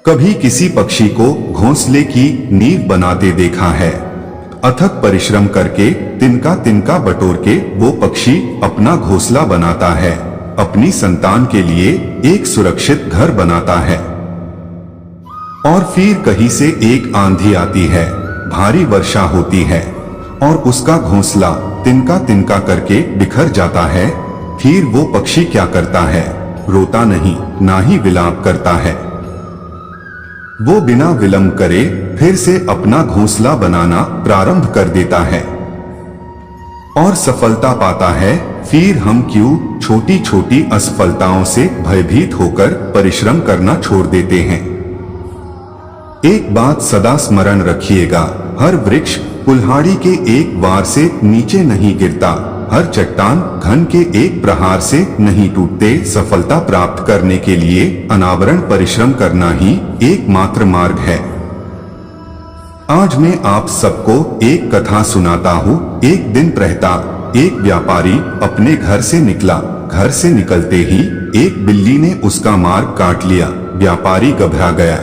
कभी किसी पक्षी को घोंसले की नींव बनाते देखा है। अथक परिश्रम करके तिनका तिनका बटोर के वो पक्षी अपना घोंसला बनाता है, अपनी संतान के लिए एक सुरक्षित घर बनाता है। और फिर कहीं से एक आंधी आती है, भारी वर्षा होती है और उसका घोंसला तिनका तिनका करके बिखर जाता है। फिर वो पक्षी क्या करता है? रोता नहीं, ना ही विलाप करता है। वो बिना विलंब करे फिर से अपना घोंसला बनाना प्रारंभ कर देता है और सफलता पाता है। फिर हम क्यों छोटी छोटी असफलताओं से भयभीत होकर परिश्रम करना छोड़ देते हैं? एक बात सदा स्मरण रखिएगा, हर वृक्ष कुल्हाड़ी के एक वार से नीचे नहीं गिरता, हर चट्टान घन के एक प्रहार से नहीं टूटते। सफलता प्राप्त करने के लिए अनावरण परिश्रम करना ही एकमात्र मार्ग है। आज मैं आप सबको एक कथा सुनाता हूँ। एक दिन प्रहता एक व्यापारी अपने घर से निकला। घर से निकलते ही एक बिल्ली ने उसका मार्ग काट लिया। व्यापारी घबरा गया।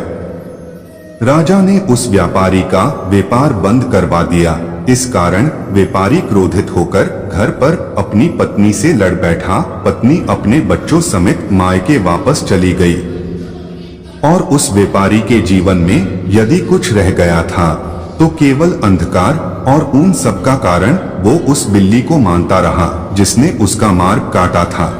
राजा ने उस व्यापारी का व्यापार बंद करवा दिया। इस कारण व्यापारी क्रोधित होकर घर पर अपनी पत्नी से लड़ बैठा। पत्नी अपने बच्चों समेत मायके वापस चली गई और उस व्यापारी के जीवन में यदि कुछ रह गया था तो केवल अंधकार, और उन सब का कारण वो उस बिल्ली को मानता रहा जिसने उसका मार्ग काटा था।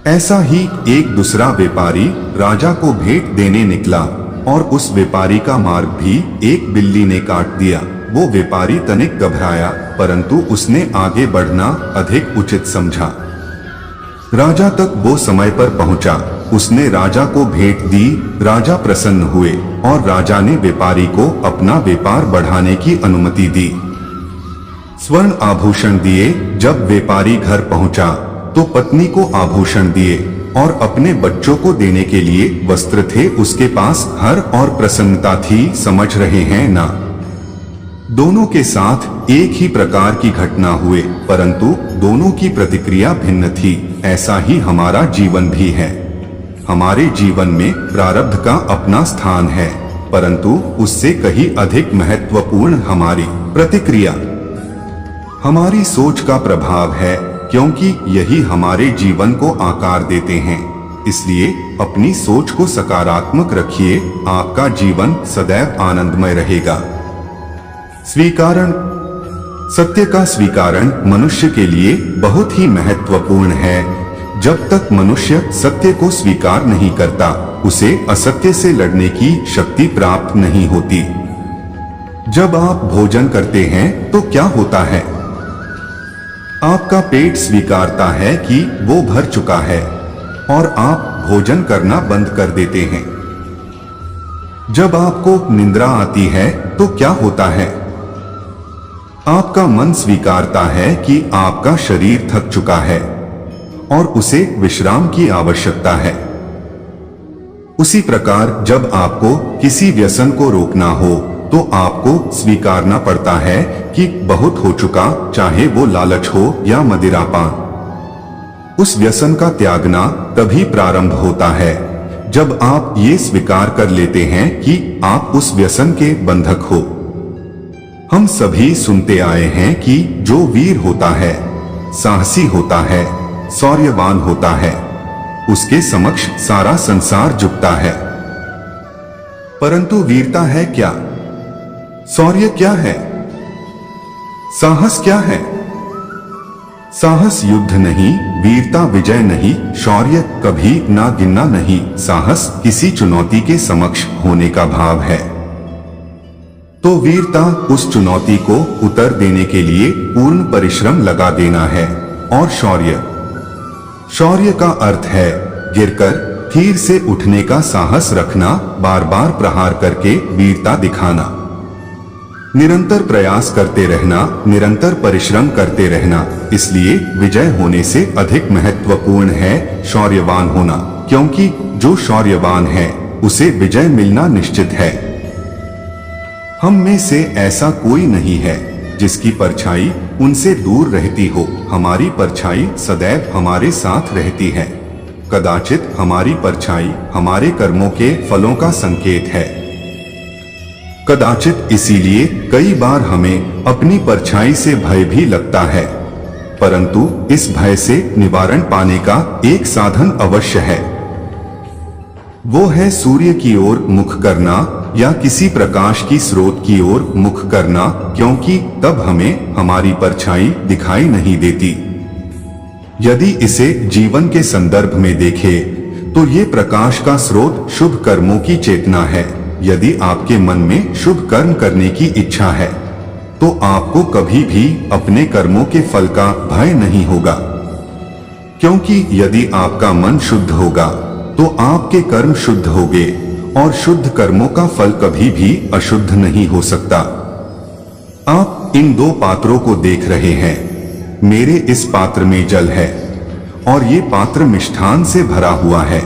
ऐसा ही एक दूसरा व्यापारी राजा को भेंट देने निकला और उस व्यापारी का मार्ग भी एक बिल्ली ने काट दिया। वो व्यापारी तनिक घबराया, परंतु उसने आगे बढ़ना अधिक उचित समझा। राजा तक वो समय पर पहुंचा। उसने राजा को भेंट दी। राजा प्रसन्न हुए और राजा ने व्यापारी को अपना व्यापार बढ़ाने की अनुमति दी। स्वर्ण आभूषण दिए। जब व्यापारी घर पहुंचा तो पत्नी को आभूषण दिए और अपने बच्चों को देने के लिए वस्त्र थे उसके पास। हर और प्रसन्नता थी। समझ रहे हैं ना? दोनों के साथ एक ही प्रकार की घटना हुए, परंतु दोनों की प्रतिक्रिया भिन्न थी। ऐसा ही हमारा जीवन भी है। हमारे जीवन में प्रारब्ध का अपना स्थान है, परंतु उससे कहीं अधिक महत्वपूर्ण हमारी प्रतिक्रिया, हमारी सोच का प्रभाव है, क्योंकि यही हमारे जीवन को आकार देते हैं। इसलिए अपनी सोच को सकारात्मक रखिए, आपका जीवन सदैव आनंदमय रहेगा। स्वीकारण। सत्य का स्वीकारण मनुष्य के लिए बहुत ही महत्वपूर्ण है। जब तक मनुष्य सत्य को स्वीकार नहीं करता, उसे असत्य से लड़ने की शक्ति प्राप्त नहीं होती। जब आप भोजन करते हैं तो क्या होता है? आपका पेट स्वीकारता है कि वो भर चुका है और आप भोजन करना बंद कर देते हैं। जब आपको निद्रा आती है तो क्या होता है? आपका मन स्वीकारता है कि आपका शरीर थक चुका है और उसे विश्राम की आवश्यकता है। उसी प्रकार जब आपको किसी व्यसन को रोकना हो तो आपको स्वीकारना पड़ता है कि बहुत हो चुका, चाहे वो लालच हो या मदिरापान। उस व्यसन का त्यागना तभी प्रारंभ होता है जब आप ये स्वीकार कर लेते हैं कि आप उस व्यसन के बंधक हो। हम सभी सुनते आए हैं कि जो वीर होता है, साहसी होता है, शौर्यवान होता है, उसके समक्ष सारा संसार झुकता है। परंतु वीरता है क्या? शौर्य क्या है? साहस क्या है? साहस युद्ध नहीं, वीरता विजय नहीं, शौर्य कभी ना गिनना नहीं। साहस किसी चुनौती के समक्ष होने का भाव है, तो वीरता उस चुनौती को उत्तर देने के लिए पूर्ण परिश्रम लगा देना है। और शौर्य का अर्थ है गिरकर फिर से उठने का साहस रखना, बार बार प्रहार करके वीरता दिखाना, निरंतर प्रयास करते रहना, निरंतर परिश्रम करते रहना। इसलिए विजय होने से अधिक महत्वपूर्ण है शौर्यवान होना, क्योंकि जो शौर्यवान है उसे विजय मिलना निश्चित है। हम में से ऐसा कोई नहीं है जिसकी परछाई उनसे दूर रहती हो। हमारी परछाई सदैव हमारे साथ रहती है। कदाचित हमारी परछाई हमारे कर्मों के फलों का संकेत है। कदाचित इसीलिए कई बार हमें अपनी परछाई से भय भी लगता है, परंतु इस भय से निवारण पाने का एक साधन अवश्य है। वो है सूर्य की ओर मुख करना या किसी प्रकाश की स्रोत की ओर मुख करना, क्योंकि तब हमें हमारी परछाई दिखाई नहीं देती। यदि इसे जीवन के संदर्भ में देखें तो ये प्रकाश का स्रोत शुभ कर्मों की चेतना है। यदि आपके मन में शुभ कर्म करने की इच्छा है तो आपको कभी भी अपने कर्मों के फल का भय नहीं होगा, क्योंकि यदि आपका मन शुद्ध होगा तो आपके कर्म शुद्ध होंगे और शुद्ध कर्मों का फल कभी भी अशुद्ध नहीं हो सकता। आप इन दो पात्रों को देख रहे हैं। मेरे इस पात्र में जल है और ये पात्र मिष्ठान से भरा हुआ है।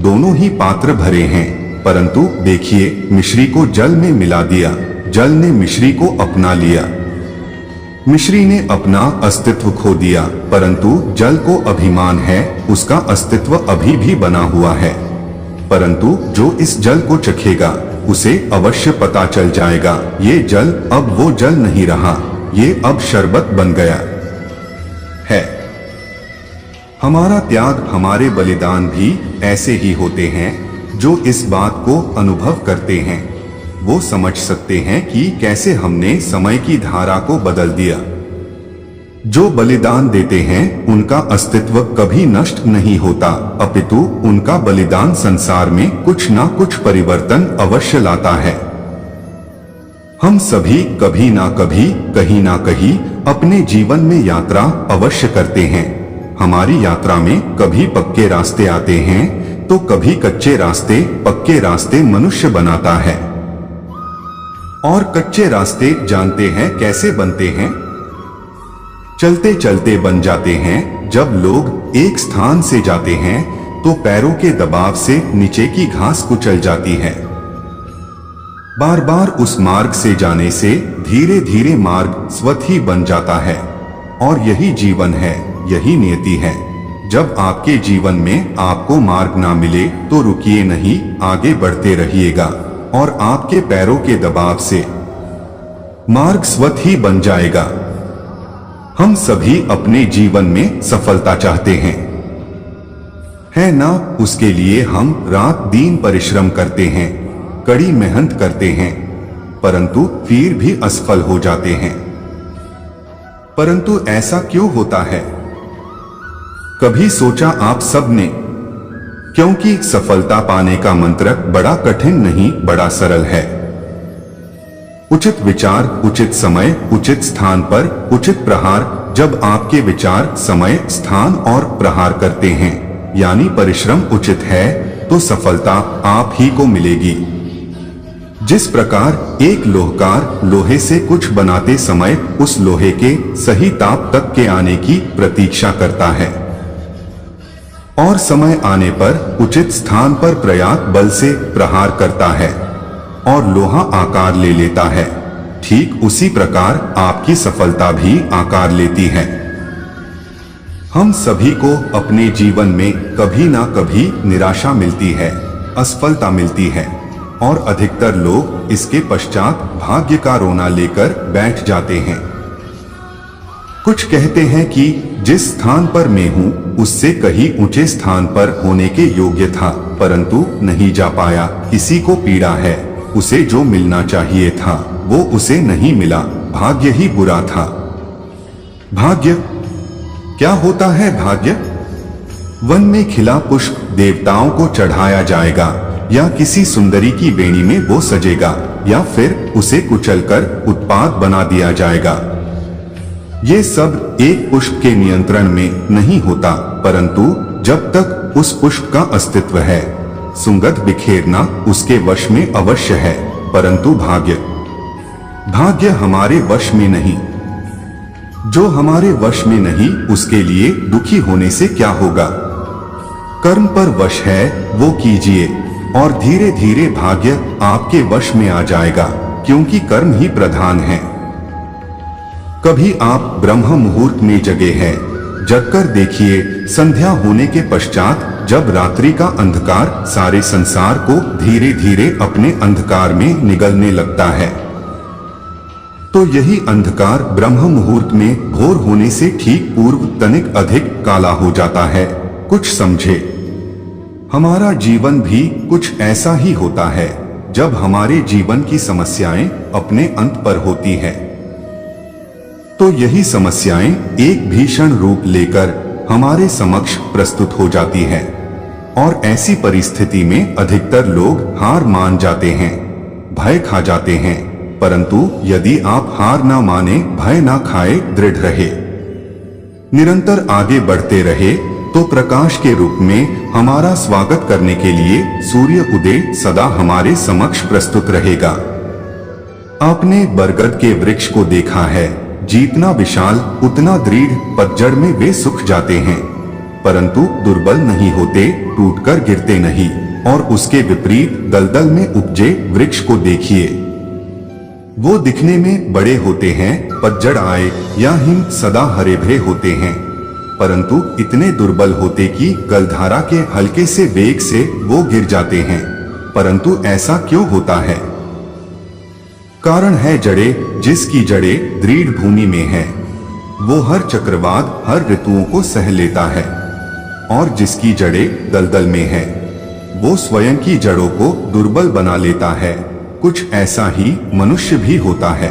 दोनों ही पात्र भरे हैं, परंतु देखिए, मिश्री को जल में मिला दिया, जल ने मिश्री को अपना लिया। मिश्री ने अपना अस्तित्व खो दिया, परंतु जल को अभिमान है, उसका अस्तित्व अभी भी बना हुआ है। परंतु जो इस जल को चखेगा उसे अवश्य पता चल जाएगा, ये जल अब वो जल नहीं रहा, ये अब शरबत बन गया है। हमारा त्याग, हमारे बलिदान भी ऐसे ही होते हैं। जो इस बात को अनुभव करते हैं वो समझ सकते हैं कि कैसे हमने समय की धारा को बदल दिया। जो बलिदान देते हैं उनका अस्तित्व कभी नष्ट नहीं होता, अपितु उनका बलिदान संसार में कुछ ना कुछ परिवर्तन अवश्य लाता है। हम सभी कभी ना कभी, कहीं ना कहीं अपने जीवन में यात्रा अवश्य करते हैं। हमारी यात्रा में कभी पक्के रास्ते आते हैं तो कभी कच्चे रास्ते। पक्के रास्ते मनुष्य बनाता है और कच्चे रास्ते जानते हैं कैसे बनते हैं? चलते चलते बन जाते हैं। जब लोग एक स्थान से जाते हैं तो पैरों के दबाव से नीचे की घास कुचल जाती है। बार बार उस मार्ग से जाने से धीरे धीरे मार्ग स्वतः ही बन जाता है। और यही जीवन है, यही नियति है। जब आपके जीवन में आपको मार्ग ना मिले तो रुकिए नहीं, आगे बढ़ते रहिएगा और आपके पैरों के दबाव से मार्ग स्वतः ही बन जाएगा। हम सभी अपने जीवन में सफलता चाहते हैं, है ना? उसके लिए हम रात दिन परिश्रम करते हैं, कड़ी मेहनत करते हैं, परंतु फिर भी असफल हो जाते हैं। परंतु ऐसा क्यों होता है? कभी सोचा आप सबने? क्योंकि सफलता पाने का मंत्र बड़ा कठिन नहीं, बड़ा सरल है। उचित विचार, उचित समय, उचित स्थान पर उचित प्रहार। जब आपके विचार समय, स्थान और प्रहार करते हैं, यानी परिश्रम उचित है, तो सफलता आप ही को मिलेगी। जिस प्रकार एक लोहकार लोहे से कुछ बनाते समय उस लोहे के सही ताप तक के आने की प्रतीक्षा करता है और समय आने पर उचित स्थान पर पर्याप्त बल से प्रहार करता है और लोहा आकार ले लेता है, ठीक उसी प्रकार आपकी सफलता भी आकार लेती है। हम सभी को अपने जीवन में कभी ना कभी निराशा मिलती है, असफलता मिलती है और अधिकतर लोग इसके पश्चात भाग्य का रोना लेकर बैठ जाते हैं। कुछ कहते हैं कि जिस स्थान पर मैं हूं उससे कहीं ऊंचे स्थान पर होने के योग्य था, परंतु नहीं जा पाया। किसी को पीड़ा है, उसे जो मिलना चाहिए था वो उसे नहीं मिला, भाग्य ही बुरा था। भाग्य क्या होता है? भाग्य वन में खिला पुष्प देवताओं को चढ़ाया जाएगा या किसी सुंदरी की बेणी में वो सजेगा या फिर उसे कुचलकर उत्पाद बना दिया जाएगा। ये सब एक पुष्प के नियंत्रण में नहीं होता, परंतु जब तक उस पुष्प का अस्तित्व है, सुगंध बिखेरना उसके वश में अवश्य है। परंतु भाग्य हमारे वश में नहीं। जो हमारे वश में नहीं उसके लिए दुखी होने से क्या होगा? कर्म पर वश है वो कीजिए और धीरे धीरे भाग्य आपके वश में आ जाएगा, क्योंकि कर्म ही प्रधान है। कभी आप ब्रह्म मुहूर्त में जगे हैं, जगकर देखिए, संध्या होने के पश्चात जब रात्रि का अंधकार सारे संसार को धीरे धीरे अपने अंधकार में निगलने लगता है, तो यही अंधकार ब्रह्म मुहूर्त में भोर होने से ठीक पूर्व तनिक अधिक काला हो जाता है। कुछ समझे, हमारा जीवन भी कुछ ऐसा ही होता है। जब हमारे जीवन की समस्याएं अपने अंत पर होती है, तो यही समस्याएं एक भीषण रूप लेकर हमारे समक्ष प्रस्तुत हो जाती है और ऐसी परिस्थिति में अधिकतर लोग हार मान जाते हैं, भय खा जाते हैं। परंतु यदि आप हार ना माने, भय ना खाए, दृढ़ रहे, निरंतर आगे बढ़ते रहे, तो प्रकाश के रूप में हमारा स्वागत करने के लिए सूर्य उदय सदा हमारे समक्ष प्रस्तुत रहेगा। आपने बरगद के वृक्ष को देखा है, जितना विशाल उतना दृढ़, पतझड़ में वे सूख जाते हैं परंतु दुर्बल नहीं होते, टूटकर गिरते नहीं। और उसके विपरीत दलदल में उपजे वृक्ष को देखिए, वो दिखने में बड़े होते हैं, पतझड़ आए या हिम सदा हरे भरे होते हैं, परंतु इतने दुर्बल होते कि गलधारा के हल्के से वेग से वो गिर जाते हैं। परंतु ऐसा क्यों होता है? कारण है जड़ें। जिसकी जड़ें दृढ़ भूमि में है, वो हर चक्रवात, हर ऋतुओं को सह लेता है, और जिसकी जड़ें दलदल में है, वो स्वयं की जड़ों को दुर्बल बना लेता है। कुछ ऐसा ही मनुष्य भी होता है।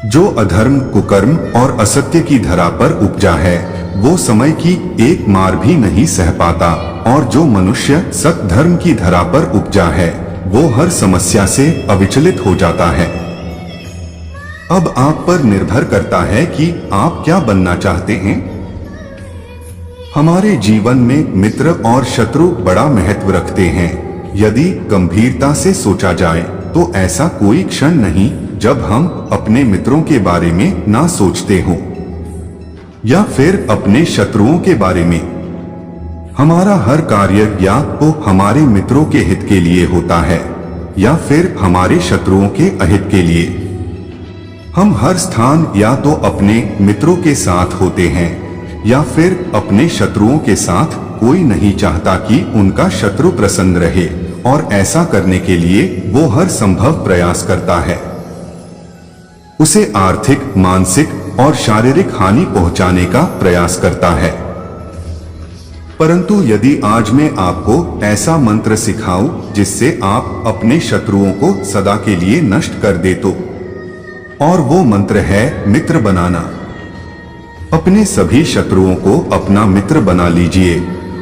जो अधर्म, कुकर्म और असत्य की धरा पर उपजा है, वो समय की एक मार भी नहीं सह पाता, और जो मनुष्य सत धर्म की धरा पर उपजा है, वो हर समस्या से अविचलित हो जाता है। अब आप पर निर्भर करता है कि आप क्या बनना चाहते हैं। हमारे जीवन में मित्र और शत्रु बड़ा महत्व रखते हैं। यदि गंभीरता से सोचा जाए तो ऐसा कोई क्षण नहीं जब हम अपने मित्रों के बारे में ना सोचते हो, या फिर अपने शत्रुओं के बारे में। हमारा हर कार्य या तो हमारे मित्रों के हित के लिए होता है, या फिर हमारे शत्रुओं के अहित के लिए। हम हर स्थान या तो अपने मित्रों के साथ होते हैं, या फिर अपने शत्रुओं के साथ। कोई नहीं चाहता कि उनका शत्रु प्रसन्न रहे, और ऐसा करने के लिए वो हर संभव प्रयास करता है। उसे आर्थिक, मानसिक और शारीरिक हानि पहुंचाने का प्रयास करता है। परंतु यदि आज मैं आपको ऐसा मंत्र सिखाऊं जिससे आप अपने शत्रुओं को सदा के लिए नष्ट कर दे तो, और वो मंत्र है मित्र बनाना। अपने सभी शत्रुओं को अपना मित्र बना लीजिए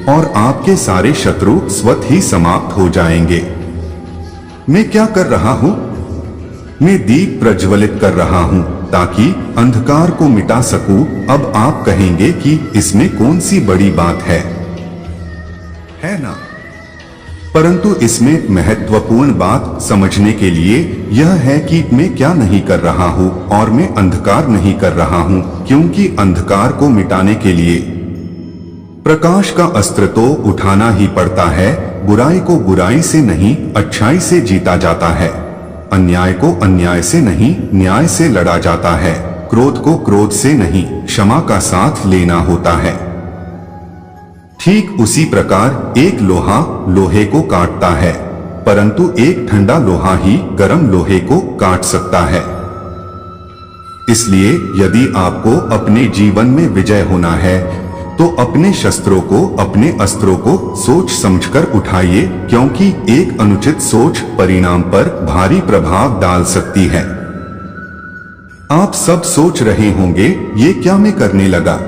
और आपके सारे शत्रु स्वतः ही समाप्त हो जाएंगे। मैं क्या कर रहा हूं? मैं दीप प्रज्वलित कर रहा हूं ताकि अंधकार को मिटा सकूं। अब आप कहेंगे कि इसमें कौन सी बड़ी बात है ना? परंतु इसमें महत्वपूर्ण बात समझने के लिए यह है कि मैं क्या नहीं कर रहा हूं, और मैं अंधकार नहीं कर रहा हूं, क्योंकि अंधकार को मिटाने के लिए प्रकाश का अस्त्र तो उठाना ही पड़ता है। बुराई को बुराई से नहीं, अच्छाई से जीता जाता है। अन्याय को अन्याय से नहीं, न्याय से लड़ा जाता है। क्रोध को क्रोध से नहीं, क्षमा का साथ लेना होता है। ठीक उसी प्रकार एक लोहा लोहे को काटता है, परंतु एक ठंडा लोहा ही गर्म लोहे को काट सकता है। इसलिए यदि आपको अपने जीवन में विजय होना है तो अपने शस्त्रों को, अपने अस्त्रों को सोच समझकर उठाइए, क्योंकि एक अनुचित सोच परिणाम पर भारी प्रभाव डाल सकती है। आप सब सोच रहे होंगे, ये क्या मैं करने लगा?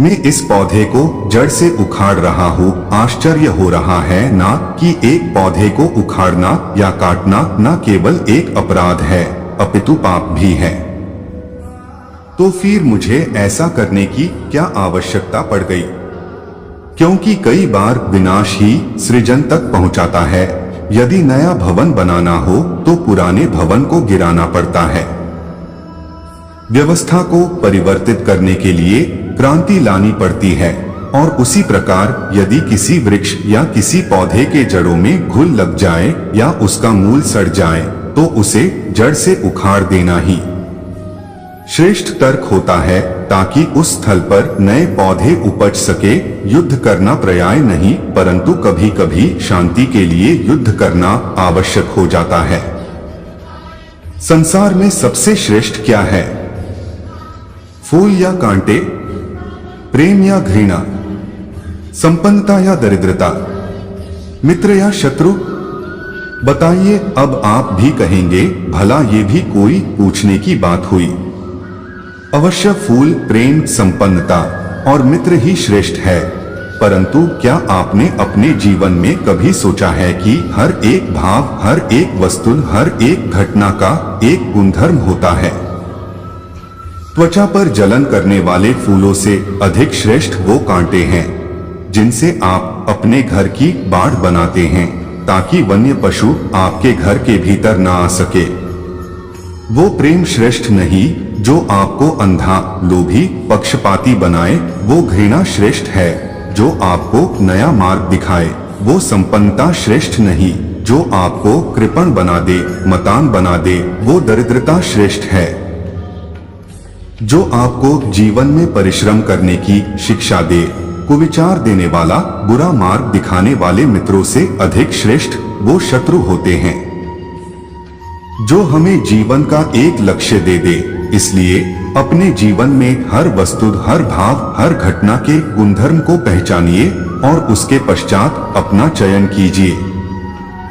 मैं इस पौधे को जड़ से उखाड़ रहा हूँ। आश्चर्य हो रहा है ना कि एक पौधे को उखाड़ना या काटना न केवल एक अपराध है, अपितु पाप भी है। तो फिर मुझे ऐसा करने की क्या आवश्यकता पड़ गई? क्योंकि कई बार विनाश ही सृजन तक पहुंचाता है। यदि नया भवन बनाना हो तो पुराने भवन को गिराना पड़ता है। व्यवस्था को परिवर्तित करने के लिए क्रांति लानी पड़ती है, और उसी प्रकार यदि किसी वृक्ष या किसी पौधे के जड़ों में घुल लग जाए या उसका मूल सड़ जाए तो उसे जड़ से उखाड़ देना ही श्रेष्ठ तर्क होता है ताकि उस स्थल पर नए पौधे उपज सके। युद्ध करना पर्याय नहीं, परंतु कभी कभी शांति के लिए युद्ध करना आवश्यक हो जाता है। संसार में सबसे श्रेष्ठ क्या है? फूल या कांटे, प्रेम या घृणा, संपन्नता या दरिद्रता, मित्र या शत्रु? बताइए। अब आप भी कहेंगे, भला ये भी कोई पूछने की बात हुई। अवश्य फूल, प्रेम, संपन्नता और मित्र ही श्रेष्ठ है, परंतु क्या आपने अपने जीवन में कभी सोचा है कि हर एक भाव, हर एक वस्तु, हर एक घटना का एक गुणधर्म होता है? त्वचा पर जलन करने वाले फूलों से अधिक श्रेष्ठ वो कांटे हैं जिनसे आप अपने घर की बाड़ बनाते हैं ताकि वन्य पशु आपके घर के भीतर ना आ सके। वो प्रेम श्रेष्ठ नहीं जो आपको अंधा, लोभी, पक्षपाती बनाए। वो घृणा श्रेष्ठ है जो आपको नया मार्ग दिखाए। वो संपन्नता श्रेष्ठ नहीं जो आपको कृपण बना दे, मतान बना दे। वो दरिद्रता श्रेष्ठ है जो आपको जीवन में परिश्रम करने की शिक्षा दे। कुविचार देने वाला, बुरा मार्ग दिखाने वाले मित्रों से अधिक श्रेष्ठ वो शत्रु होते हैं जो हमें जीवन का एक लक्ष्य दे दे। इसलिए अपने जीवन में हर वस्तु, हर भाव, हर घटना के गुणधर्म को पहचानिए और उसके पश्चात अपना चयन कीजिए।